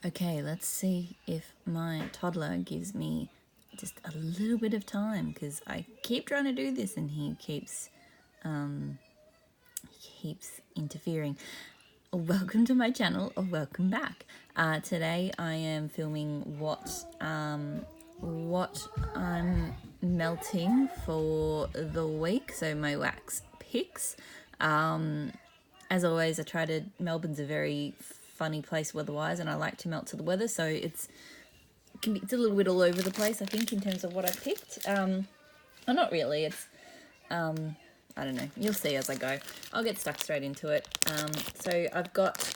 Okay, let's see if my toddler gives me just a little bit of time, because I keep trying to do this and he keeps interfering. Welcome to my channel, or welcome back. Today I am filming what I'm melting for the week, so my wax picks. As always, Melbourne's a very funny place weather-wise, and I like to melt to the weather, so it's a little bit all over the place, I think, in terms of what I picked. Well, not really. It's I don't know. You'll see as I go. I'll get stuck straight into it. So I've got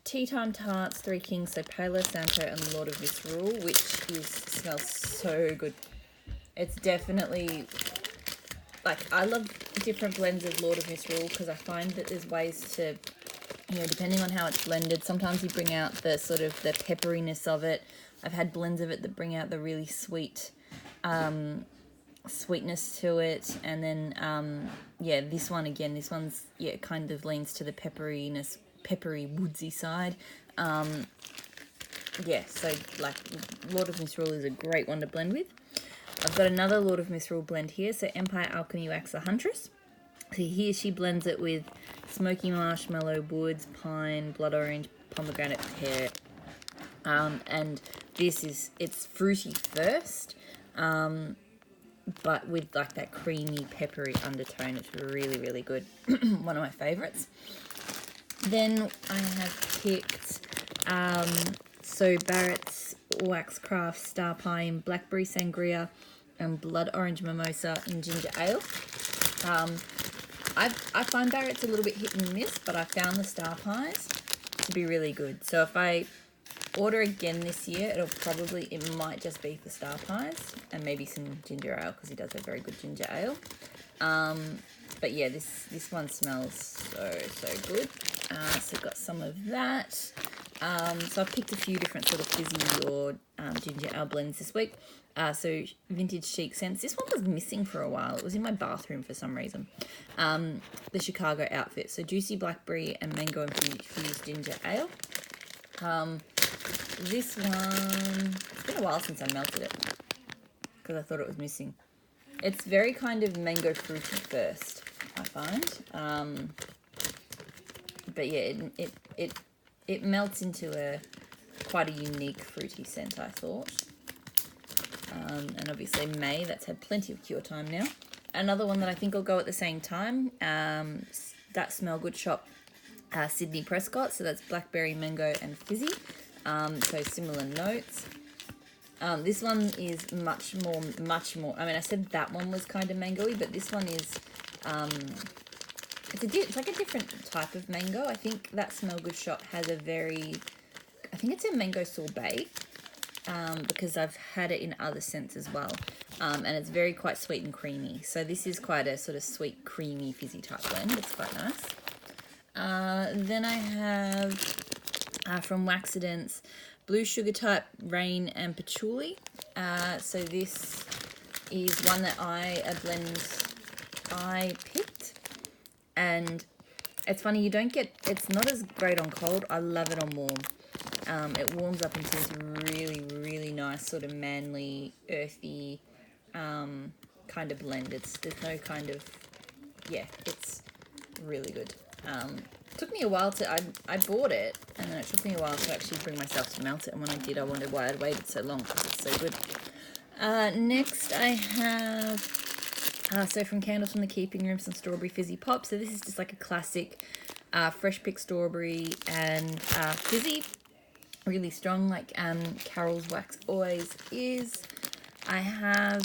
Tea Time Tarts, Three Kings, so Palo Santo and Lord of Misrule, which smells so good. It's definitely, like, I love different blends of Lord of Misrule because I find that there's ways to, depending on how it's blended, sometimes you bring out the sort of the pepperiness of it. I've had blends of it that bring out the really sweetness to it, and then this one's kind of leans to the peppery woodsy side. So like Lord of Misrule is a great one to blend with. I've got another Lord of Misrule blend here, so Empire Alchemy Wax the Huntress. So here she blends it with smoky marshmallow, woods, pine, blood orange, pomegranate, pear, and it's fruity first, but with like that creamy, peppery undertone. It's really, really good. One of my favorites. Then I have picked Barrett's Waxcraft Star Pine Blackberry Sangria and Blood Orange Mimosa in Ginger Ale. I find Barrett's a little bit hit and miss, but I found the Star Pies to be really good. So if I order again this year, it might just be for Star Pies and maybe some ginger ale, because he does have very good ginger ale. But yeah, this one smells so good. So I've got some of that. So I've picked a few different sort of fizzy or ginger ale blends this week. So Vintage Chic Scents. This one was missing for a while. It was in my bathroom for some reason. The Chicago Outfit. So Juicy Blackberry and Mango Infused Ginger Ale. This one, it's been a while since I melted it because I thought it was missing. It's very kind of mango fruity first, I find. But yeah, it melts into quite a unique fruity scent, I thought. And obviously May, that's had plenty of cure time now. Another one that I think will go at the same time, that Smell Good Shop, Sydney Prescott. So that's blackberry, mango, and fizzy. So similar notes. This one is much more. I mean, I said that one was kind of mangoey, but this one is. It's like a different type of mango. I think that Smell Good Shop has I think it's a mango sorbet, because I've had it in other scents as well. And it's quite sweet and creamy. So this is quite a sort of sweet, creamy, fizzy type blend. It's quite nice. Then I have from Waxidents, Blue Sugar Type, Rain and Patchouli. So this is one that a blend I picked. And it's funny, it's not as great on cold. I love it on warm. It warms up into this really, really nice sort of manly, earthy kind of blend. There's no kind of, it's really good. It took me a while I bought it, and then it took me a while to actually bring myself to melt it, and when I did, I wondered why I'd waited so long, because it's so good. Next I have, so from Candles from the Keeping Room, some Strawberry Fizzy Pop. So this is just like a classic fresh picked strawberry and fizzy, really strong, like Carol's Wax always is. I have,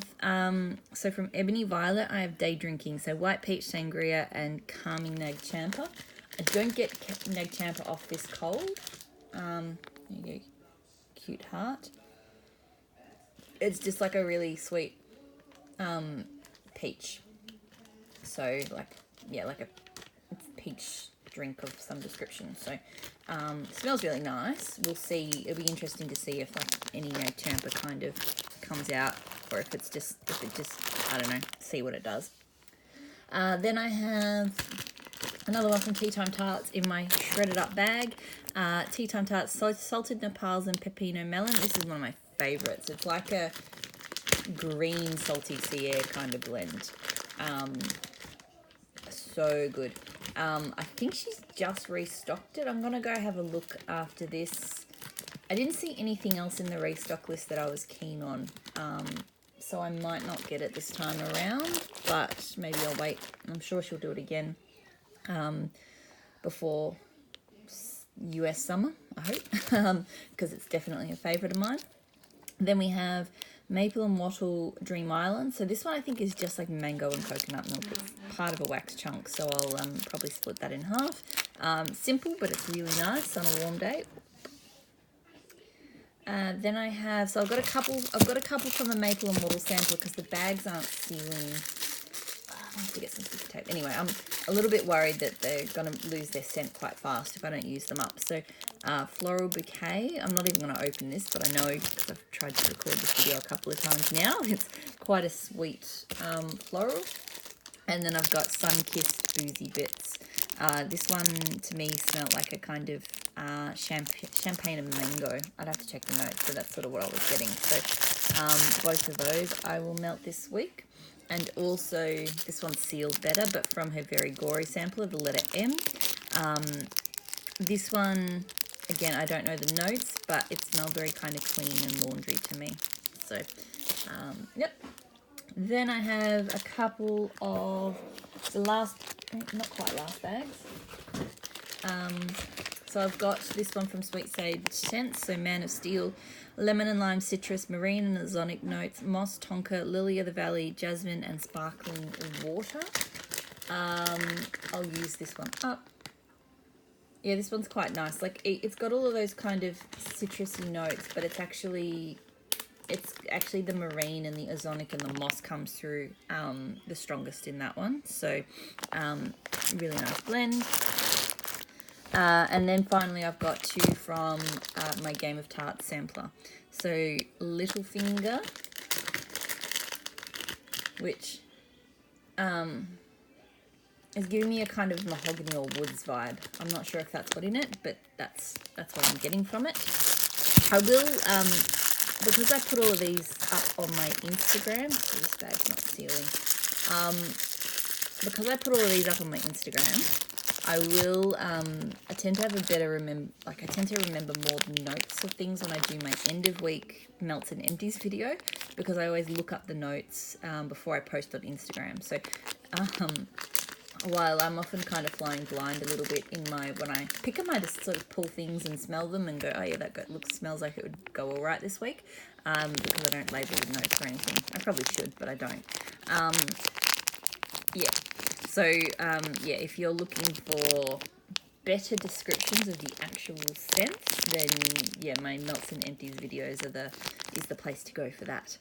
so from Ebony Violet, I have Day Drinking, so White Peach Sangria and Calming Nag Champa. I don't get Nag Champa off this cold. There you go, cute heart. It's just like a really sweet peach. So like a peach drink of some description. So it smells really nice. We'll see. It'll be interesting to see if like any Nag Champa kind of comes out, or if it just I don't know, see what it does. Then I have Another one from Tea Time Tarts in my shredded up bag. Tea Time Tarts salted nopals and pepino melon. This is one of my favourites. It's like a green salty sea air kind of blend. So good. I think she's just restocked it. I'm going to go have a look after this. I didn't see anything else in the restock list that I was keen on. So I might not get it this time around, but maybe I'll wait. I'm sure she'll do it again before US summer, I hope, because it's definitely a favourite of mine. Then we have Maple and Wattle Dream Island. So this one I think is just like mango and coconut milk. It's part of a wax chunk, so I'll probably split that in half. Simple, but it's really nice on a warm day. Then I have, so I've got a couple from the Maple and Wattle sampler because the bags aren't sealing. I have to get some sticky tape. Anyway, I'm a little bit worried that they're going to lose their scent quite fast if I don't use them up. So Floral Bouquet. I'm not even going to open this, but I know because I've tried to record this video a couple of times now. It's quite a sweet floral. And then I've got Sun-Kissed Boozy Bits. This one to me smelled like a kind of champagne and mango. I'd have to check the notes, but that's sort of what I was getting. So both of those I will melt this week. And also, this one's sealed better, but from her Very Gory sampler, the letter M. This one, again, I don't know the notes, but it smelled very kind of clean and laundry to me. So, yep. Then I have a couple of the last, not quite last bags. So I've got this one from Sweet Sage Scents, so Man of Steel, lemon and lime citrus, marine and ozonic notes, moss, tonka, lily of the valley, jasmine, and sparkling water. I'll use this one up. Yeah, this one's quite nice. Like it's got all of those kind of citrusy notes, but it's actually the marine and the ozonic and the moss comes through the strongest in that one. So really nice blend. And then finally I've got two from my Game of Tarts sampler. So Littlefinger, which is giving me a kind of mahogany or woods vibe. I'm not sure if that's got in it, but that's what I'm getting from it. I will, because I put all of these up on my Instagram, so this bag's not sealing, because I put all of these up on my Instagram, I will, I tend to have a better I tend to remember more notes of things when I do my end of week melts and empties video, because I always look up the notes before I post on Instagram. So while I'm often kind of flying blind a little bit when I pick them, I just sort of pull things and smell them and go, oh yeah, that smells like it would go all right this week, because I don't label with notes or anything. I probably should, but I don't. Yeah. So, yeah, if you're looking for better descriptions of the actual scents, then, yeah, my Melts and Empties videos is the place to go for that.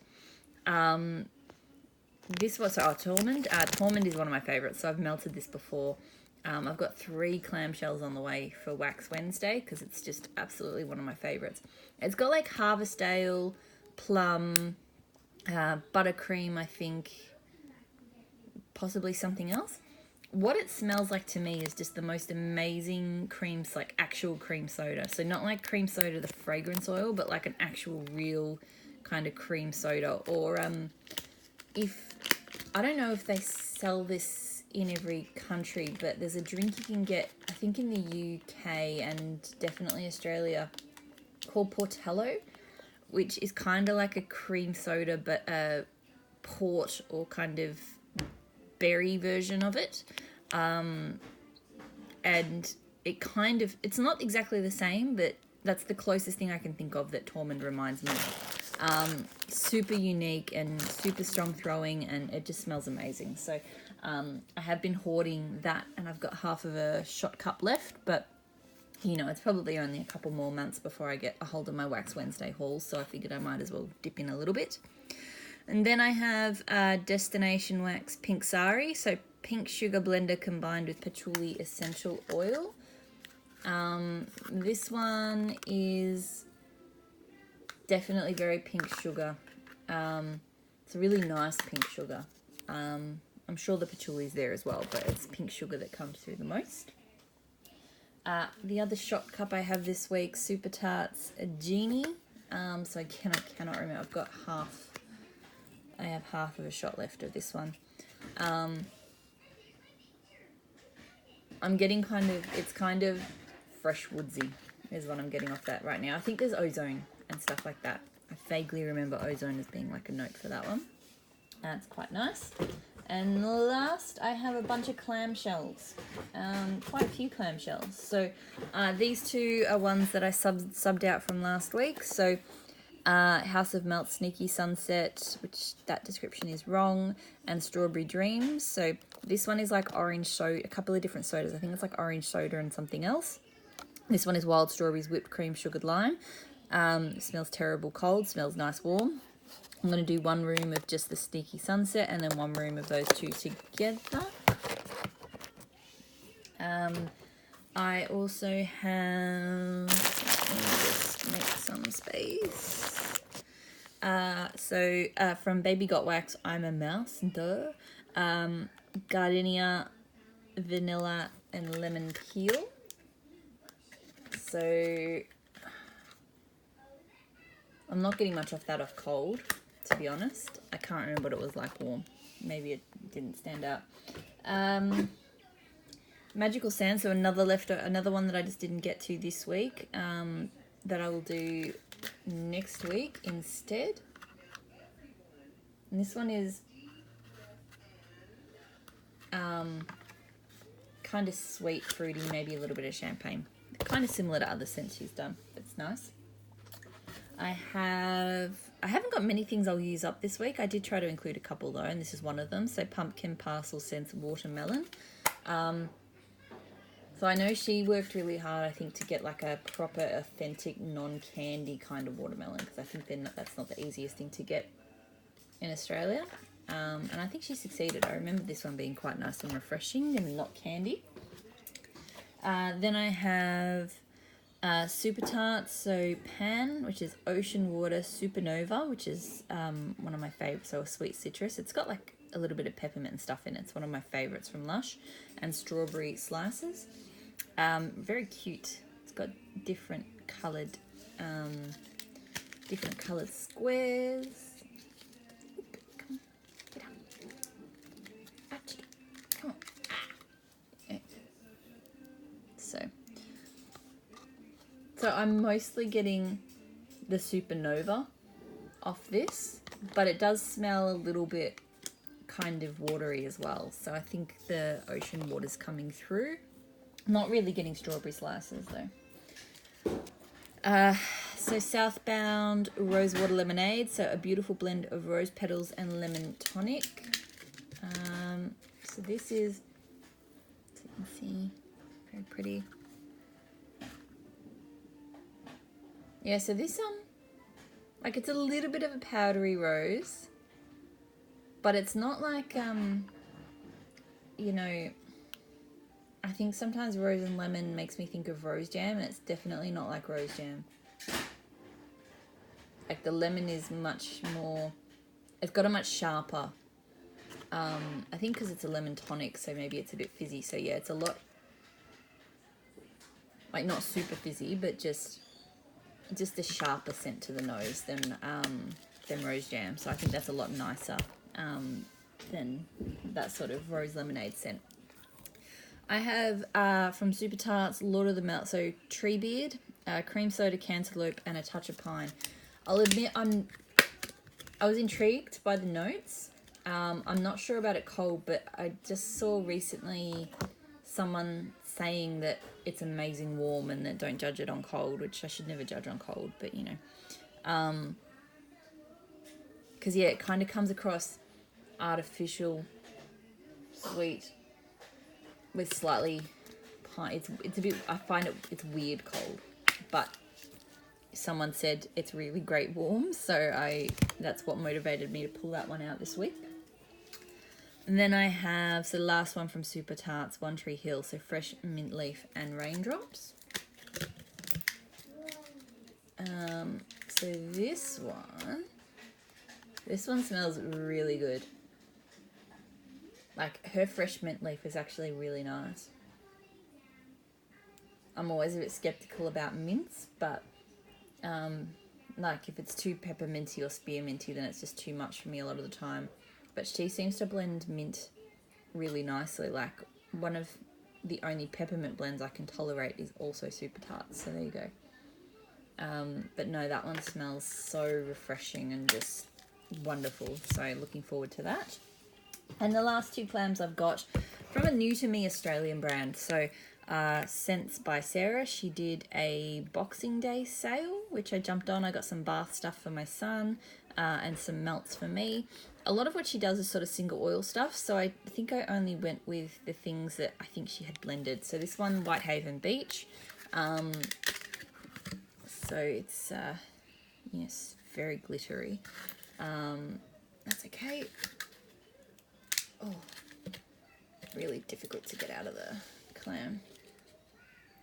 This was, Tormund. Tormund is one of my favourites, so I've melted this before. I've got 3 clamshells on the way for Wax Wednesday, because it's just absolutely one of my favourites. It's got, like, Harvest Ale, plum, buttercream, I think, possibly something else. What it smells like to me is just the most amazing creams, like actual cream soda. So not like cream soda, the fragrance oil, but like an actual real kind of cream soda. Or I don't know if they sell this in every country, but there's a drink you can get, I think in the UK and definitely Australia, called Portello, which is kind of like a cream soda, but a port or kind of berry version of it, and it's not exactly the same, but that's the closest thing I can think of that Tormund reminds me of. Super unique and super strong throwing, and it just smells amazing. So I have been hoarding that, and I've got half of a shot cup left, but you know, it's probably only a couple more months before I get a hold of my Wax Wednesday haul, so I figured I might as well dip in a little bit. And then I have Destination Wax Pink Sari, so pink sugar blender combined with patchouli essential oil. This one is definitely very pink sugar. It's a really nice pink sugar. I'm I'm sure the patchouli is there as well, but it's pink sugar that comes through the most. The other shot cup I have this week, Super Tarts Genie. So again, I cannot remember. I've got half. I have half of a shot left of this one. I'm getting it's kind of fresh woodsy is what I'm getting off that right now. I think there's ozone and stuff like that. I vaguely remember ozone as being like a note for that one. That's quite nice. And last, I have a bunch of clamshells, quite a few clamshells. So these two are ones that I subbed out from last week. So House of Melt Sneaky Sunset, which that description is wrong, and Strawberry Dreams. So this one is like orange soda, a couple of different sodas. I think it's like orange soda and something else. This one is wild strawberries, whipped cream, sugared lime. Smells terrible cold, smells nice warm. I'm going to do one room of just the Sneaky Sunset and then one room of those two together. I also have, let me just make some space. From Baby Got Wax, I'm a Mouse, duh. Gardenia, vanilla, and lemon peel. So I'm not getting much off that off cold, to be honest. I can't remember what it was like warm. Maybe it didn't stand out. Magical Sand, so another one that I just didn't get to this week, that I will do next week instead. And this one is kind of sweet, fruity, maybe a little bit of champagne. Kind of similar to other scents she's done. It's nice. I haven't got many things I'll use up this week. I did try to include a couple though, and this is one of them. So Pumpkin Parcel Scents Watermelon. So I know she worked really hard, I think, to get like a proper, authentic, non-candy kind of watermelon, because I think that's not the easiest thing to get in Australia. And I think she succeeded. I remember this one being quite nice and refreshing and not candy. Then I have Super Tarts, so Pan, which is Ocean Water Supernova, which is one of my favourites, so a sweet citrus. It's got like a little bit of peppermint and stuff in it. It's one of my favourites from Lush. And Strawberry Slices. Very cute. It's got different coloured squares. Come on, get up. Archie, come on. Yeah. So I'm mostly getting the Supernova off this, but it does smell a little bit kind of watery as well. So I think the ocean water's coming through. Not really getting Strawberry Slices though. So Southbound Rosewater Lemonade. So a beautiful blend of rose petals and lemon tonic. So this is, so you can see, very pretty. Yeah, so this like it's a little bit of a powdery rose, but it's not like you know, I think sometimes rose and lemon makes me think of rose jam, and it's definitely not like rose jam. Like the lemon is much more, it's got a much sharper, I think because it's a lemon tonic, so maybe it's a bit fizzy. So yeah, it's a lot, like not super fizzy, but just a sharper scent to the nose than rose jam. So I think that's a lot nicer than that sort of rose lemonade scent. I have from Super Tarts, Lord of the Melt, so Treebeard, cream soda, cantaloupe, and a touch of pine. I'll admit I was intrigued by the notes. I'm not sure about it cold, but I just saw recently someone saying that it's amazing warm and that don't judge it on cold, which I should never judge on cold, but you know. Because yeah, it kind of comes across artificial, sweet, with slightly pine. It's a bit, I find it's weird cold, but someone said it's really great warm, so that's what motivated me to pull that one out this week. And then I have, so the last one from Super Tarts, One Tree Hill, so fresh mint leaf and raindrops. So this one smells really good. Like, her fresh mint leaf is actually really nice. I'm always a bit skeptical about mints, but like if it's too pepperminty or spearminty, then it's just too much for me a lot of the time. But she seems to blend mint really nicely. Like, one of the only peppermint blends I can tolerate is also super tart. So there you go. But no, that one smells so refreshing and just wonderful. So looking forward to that. And the last two clams I've got from a new to me Australian brand. So Scents by Sarah. She did a Boxing Day sale, which I jumped on. I got some bath stuff for my son and some melts for me. A lot of what she does is sort of single oil stuff, so I think I only went with the things that I think she had blended. So this one, Whitehaven Beach. So it's, yes, very glittery. That's okay. Oh, really difficult to get out of the clam.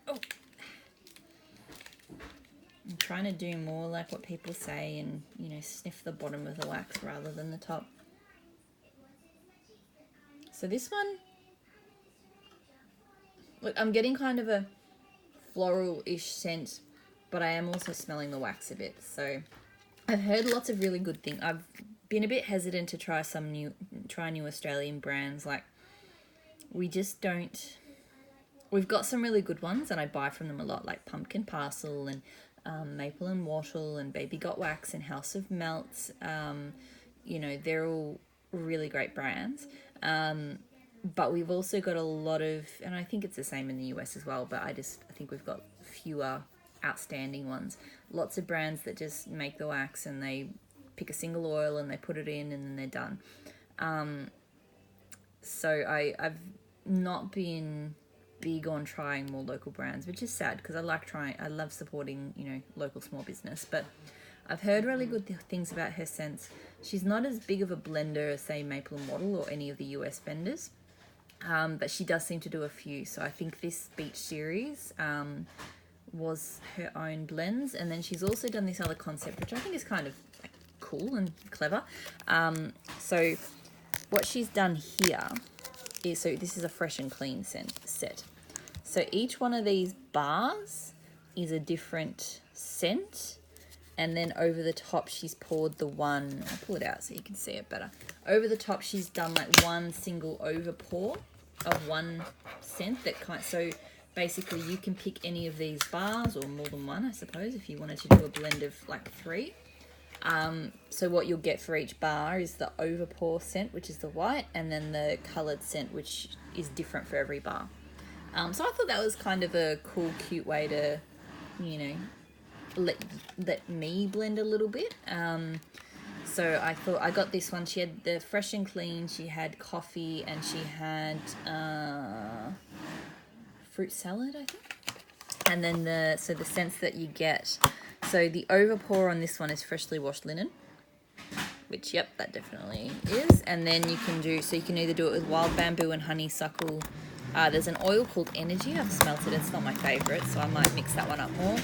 Oh, I'm trying to do more like what people say and, you know, sniff the bottom of the wax rather than the top. So this one, look, I'm getting kind of a floral-ish scent, but I am also smelling the wax a bit. So I've heard lots of really good things. I've been a bit hesitant to try new Australian brands. Like, we just don't. We've got some really good ones, and I buy from them a lot, like Pumpkin Parcel and Maple and Wattle and Baby Got Wax and House of Melts. You know, they're all really great brands. But we've also got a lot of, and I think it's the same in the US as well, but I think we've got fewer outstanding ones. Lots of brands that just make the wax and they pick a single oil and they put it in and then they're done. So I've not been big on trying more local brands, which is sad because I love supporting, you know, local small business, but I've heard really good things about her scents. She's not as big of a blender as, say, Maple and Wattle or any of the US vendors, but she does seem to do a few. So I think this Beach series was her own blends, and then she's also done this other concept, which I think is kind of like cool and clever. So what she's done here is, so this is a fresh and clean set. So each one of these bars is a different scent, and then over the top she's poured the one, I'll pull it out so you can see it better. Over the top she's done like one single over pour of one scent that so basically you can pick any of these bars, or more than one, I suppose, if you wanted to do a blend of like 3. So what you'll get for each bar is the overpour scent, which is the white, and then the coloured scent, which is different for every bar. So I thought that was kind of a cool, cute way to, you know, let me blend a little bit. So I thought I got this one. She had the fresh and clean, she had coffee, and she had fruit salad, I think. And then the scents that you get. So the overpour on this one is freshly washed linen, which, yep, that definitely is. And then you can either do it with wild bamboo and honeysuckle. There's an oil called Energy. I've smelt it. It's not my favourite, so I might mix that one up more.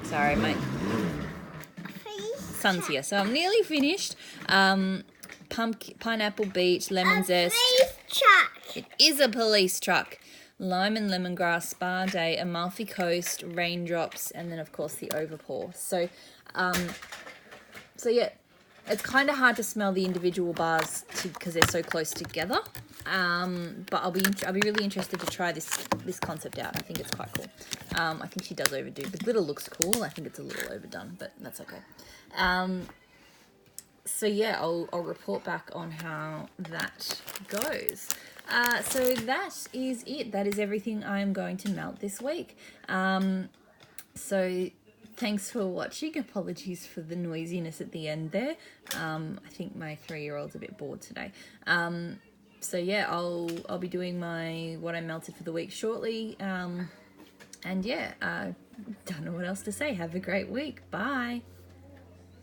Sorry, mate. Sun's here, so I'm nearly finished. Pineapple Beach, lemon zest. Police truck. It is a police truck. Lime and lemongrass, Spa Day, Amalfi Coast, Raindrops, and then of course the overpour. So yeah, it's kind of hard to smell the individual bars because they're so close together. But I'll be really interested to try this concept out. I think it's quite cool. I think she does overdo. The glitter looks cool. I think it's a little overdone, but that's okay. So yeah, I'll report back on how that goes. So that is it. That is everything I'm going to melt this week. So thanks for watching. Apologies for the noisiness at the end there. I think my 3-year-old's a bit bored today. So yeah, I'll be doing what I melted for the week shortly. And yeah, don't know what else to say. Have a great week. Bye.